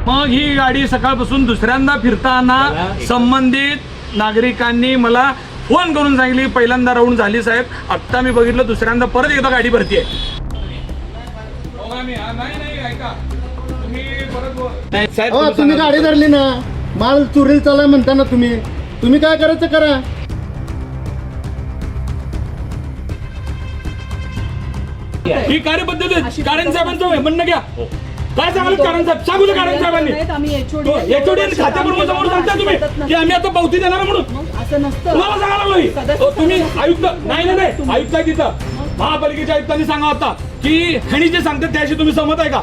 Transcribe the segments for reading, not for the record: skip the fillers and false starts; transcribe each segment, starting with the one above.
मग ही गाडी सकाळपासून दुसऱ्यांदा फिरताना संबंधित नागरिकांनी मला फोन करून सांगितली पहिल्यांदा राऊंड झाली साहेब, आत्ता मी बघितलं दुसऱ्यांदा परत एकदा गाडी भरती आहे. तुम्ही गाडी धरली ना, माल चोरीला चालला म्हणता ना तुम्ही काय करायचं करा. ही कार्यपद्धती आहे. कारण साहेबांचं म्हणणं घ्या. काय सांगाल कारण साहेब, सांगू दे कारण साहेबांनी. एचओडी खात्याबरोबर समोर सांगता तुम्ही की आम्ही आता पावती देणार म्हणून. असं नसतं. तुम्हाला सांगायला तुम्ही आयुक्त नाही आयुक्त आहे तिथं. महापालिकेच्या आयुक्तांनी सांगा होता की ह्यानी जे सांगतात त्याशी तुम्ही सहमत आहे का.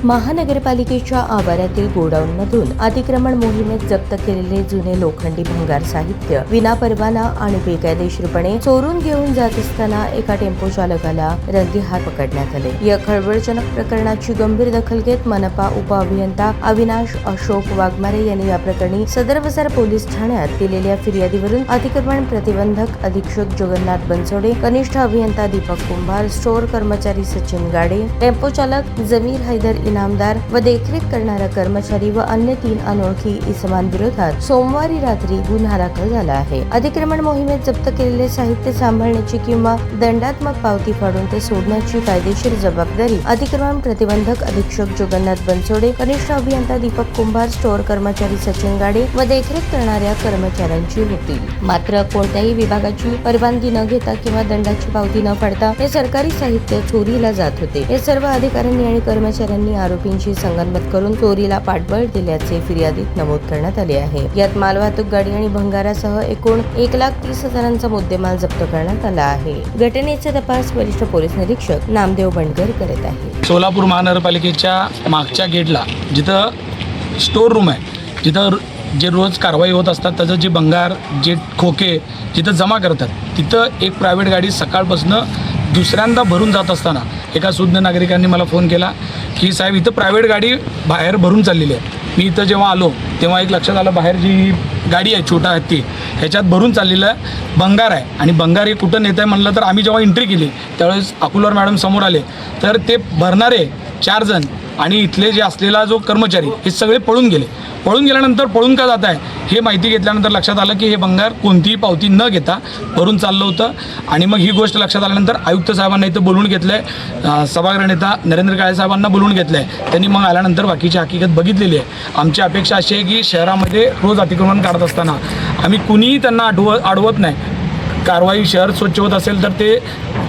महानगरपालिकेच्या आवारातील गोडाऊनमधून अतिक्रमण मोहिमेत जप्त केलेले जुने लोखंडी भंगार साहित्य विनापरवाना आणि बेकायदेशीरपणे चोरून घेऊन जात असताना एका टेम्पो चालकाला रंगेहात पकडण्यात आले. या खळबळजनक प्रकरणाची गंभीर दखल घेत मनपा उपअभियंता अविनाश अशोक वाघमारे यांनी या प्रकरणी सदर बाजार पोलीस ठाण्यात दिलेल्या फिर्यादीवरून अतिक्रमण प्रतिबंधक अधीक्षक जगन्नाथ बनसोडे, कनिष्ठ अभियंता दीपक कुंभार, स्टोअर कर्मचारी सचिन गाडे, टेम्पो चालक जमीर हैदर इनामदार व देखरेख करणारा कर्मचारी व अन्य 3 अनोळखी इसमांविरोधात सोमवारी रात्री गुन्हा दाखल झाला आहे. अतिक्रमण मोहिमेत जप्त केलेले साहित्य सांभाळण्याची किंवा दंडात्मक पावती फाडून ते सोडण्याची कायदेशीर जबाबदारी अतिक्रमण प्रतिबंधक अधीक्षक जगन्नाथ बनसोडे, कनिष्ठ अभियंता दीपक कुंभार, स्टोअर कर्मचारी सचिन गाडे व देखरेख करणाऱ्या कर्मचाऱ्यांची होती. मात्र कोणत्याही विभागाची परवानगी न घेता किंवा दंडाची पावती न फाडता हे सरकारी साहित्य चोरीला जात होते. हे सर्व अधिकाऱ्यांनी आणि कर्मचाऱ्यांनी आरोपींशी संगनमत करून चोरीला पाठबळ दिल्याचे फिर्यादीत नमूद करण्यात आले आहे. यात मालवाहतूक गाडी आणि भंगारासह एकूण 1,30,000चा मुद्देमाल जप्त करण्यात आला आहे. घटनेचा तपास वरिष्ठ पोलीस निरीक्षक नामदेव बंडगर करत आहे. सोलापूर महानगरपालिकेच्या मागच्या गेटला जिथं स्टोअर रूम आहे, जिथं जे रोज कारवाई होत असतात त्याचं जे भंगार जे खोके जिथं जमा करतात, तिथं एक प्रायव्हेट गाडी सकाळपासून दुसऱ्यांदा भरून जात असताना एका सुज्ञ नागरिकांनी मला फोन केला की साहेब इथं प्रायव्हेट गाडी बाहेर भरून चाललेली आहे. मी इथं जेव्हा आलो तेव्हा एक लक्षात आलं बाहेर जी गाडी आहे छोटा हत्ती ह्याच्यात भरून चाललेलं भंगार आहे. आणि भंगार हे कुठं नेत आहे म्हणलं तर आम्ही जेव्हा एंट्री केली त्यावेळेस अकुलर मॅडम समोर आले तर ते भरणारे 4 जण आणि इथले जे असलेला जो कर्मचारी हे सगळे पळून गेले. पळून गेल्यानंतर पळून का जात आहे हे माहिती घेतल्यानंतर लक्षात आलं की हे भंगार कोणतीही पावती न घेता भरून चाललं होतं. आणि मग ही गोष्ट लक्षात आल्यानंतर आयुक्त साहेबांना इथं बोलवून घेतलं आहे, सभागृह नेता नरेंद्र काळे साहेबांना बोलवून घेतलं आहे. त्यांनी मग आल्यानंतर बाकीची हकीकत बघितलेली आहे. आमची अपेक्षा अशी आहे की शहरामध्ये रोज अतिक्रमण काढत असताना आम्ही कुणीही त्यांना अडवत नाही. कारवाई शहर स्वच्छ होत असेल तर ते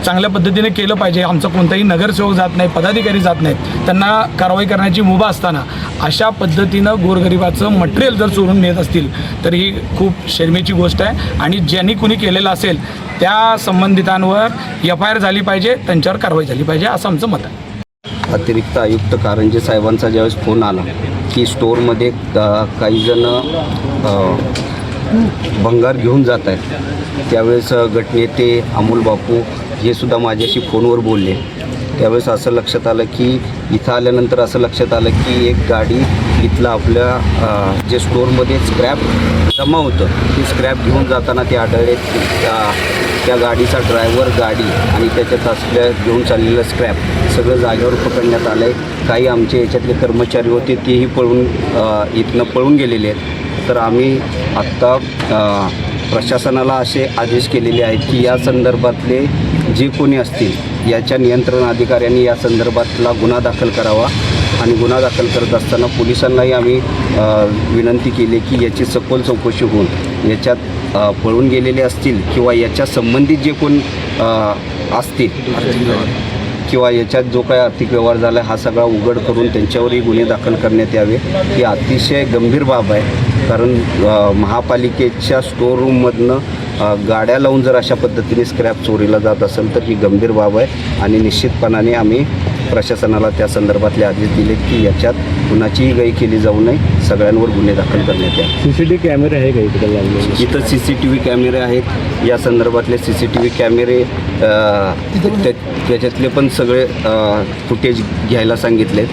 चांगल्या पद्धतीने केलं पाहिजे. आमचं कोणताही नगरसेवक जात नाही, पदाधिकारी जात नाहीत, त्यांना कारवाई करण्याची मुभा असताना अशा पद्धतीनं गोरगरिबाचं मटेरियल जर चोरून नेत असतील तर ही खूप शर्मेची गोष्ट आहे. आणि ज्यांनी कुणी केलेलं असेल त्या संबंधितांवर FIR झाली पाहिजे, त्यांच्यावर कारवाई झाली पाहिजे असं आमचं मत आहे. अतिरिक्त आयुक्त कारंजे साहेबांचा ज्यावेळेस फोन आला की स्टोअरमध्ये काही जण भंगार घेऊन जात आहेत, त्यावेळेस गटनेते अमोल बापू हे सुद्धा माझ्याशी फोनवर बोलले. त्यावेळेस असं लक्षात आलं की इथं आल्यानंतर असं लक्षात आलं की एक गाडी इथलं आपल्या जे स्टोअरमध्ये स्क्रॅप जमा होतं ती स्क्रॅप घेऊन जाताना ते आढळले. त्या गाडीचा ड्रायव्हर, गाडी आणि त्याच्यात असल्या घेऊन चाललेलं स्क्रॅप सगळं जागेवर पकडण्यात आलं आहे. काही आमचे याच्यातले कर्मचारी होते तेही इथनं पळून गेलेले आहेत. तर आम्ही आत्ता प्रशासनाला असे आदेश केलेले आहेत की या संदर्भातले जे कोणी असतील याच्या नियंत्रण अधिकाऱ्यांनी या संदर्भातला गुन्हा दाखल करावा. आणि गुन्हा दाखल करत असताना पोलिसांनाही आम्ही विनंती केली की याची सखोल चौकशी होऊन याच्यात पळून गेलेले असतील किंवा याच्या संबंधित जे कोण असतील किंवा याच्यात जो काय आर्थिक व्यवहार झाला हा सगळा उघड करून त्यांच्यावरही गुन्हे दाखल करण्यात यावे. ही अतिशय गंभीर बाब आहे. कारण महापालिकेच्या स्टोअर रूममधनं गाड्या लावून जर अशा पद्धतीने स्क्रॅप चोरीला जात असेल तर ही गंभीर बाब आहे. आणि निश्चितपणाने आम्ही प्रशासनाला त्या संदर्भातले आदेश दिले की याच्यात कुणाचीही गय केली जाऊ नये, सगळ्यांवर गुन्हे दाखल करण्यात यावे. CCTV कॅमेरे आहे का इकडे लागले? इथं CCTV कॅमेरे आहेत. या संदर्भातले CCTV कॅमेरे त्याच्यातले पण सगळे फुटेज घ्यायला सांगितलेत.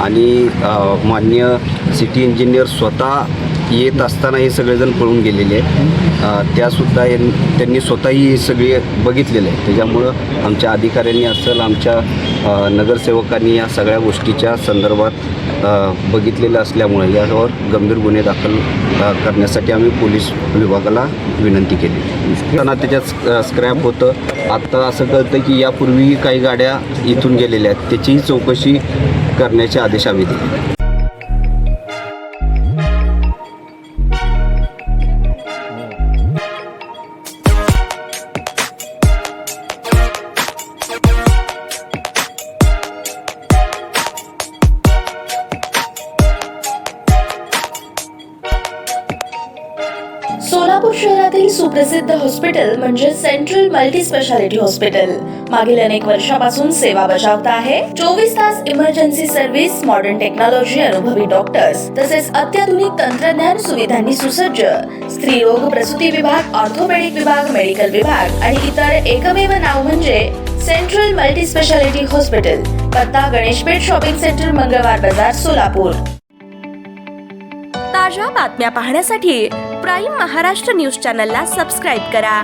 आणि माननीय सिटी इंजिनियर स्वतः येत असताना हे सगळेजण पळून गेलेले आहेत. त्यासुद्धा त्यांनी स्वतःही हे सगळे बघितलेले आहे. त्याच्यामुळं आमच्या अधिकाऱ्यांनी असेल, आमच्या नगरसेवकांनी या सगळ्या गोष्टीच्या संदर्भात बघितलेलं असल्यामुळे यावर गंभीर गुन्हे दाखल करण्यासाठी आम्ही पोलीस विभागाला विनंती केली. त्यांना त्याच्यात स्क्रॅप होतं. आत्ता असं कळतं की यापूर्वी काही गाड्या इथून गेलेल्या आहेत, त्याचीही चौकशी करण्याचे आदेश आम्ही दिले. सोलापूर शहरातील सुप्रसिद्ध हॉस्पिटल म्हणजे सेंट्रल मल्टी स्पेशालिटी हॉस्पिटल मागील अनेक वर्षापासून सेवा बजावत आहे. 24 तास इमर्जन्सी सर्व्हिस, मॉडर्न टेक्नॉलॉजी, अनुभवी डॉक्टर्स तसेच अत्याधुनिक तंत्रज्ञान सुविधांनी सुसज्ज स्त्रीरोग प्रसूती विभाग, ऑर्थोपेडिक विभाग, मेडिकल विभाग आणि इतर एकमेव नाव म्हणजे सेंट्रल मल्टी स्पेशालिटी हॉस्पिटल. पत्ता गणेशपेठ शॉपिंग सेंटर, मंगळवार बाजार, सोलापूर. ताज्या बातम्या पाहण्यासाठी प्राईम महाराष्ट्र न्यूज चॅनलला सबस्क्राईब करा.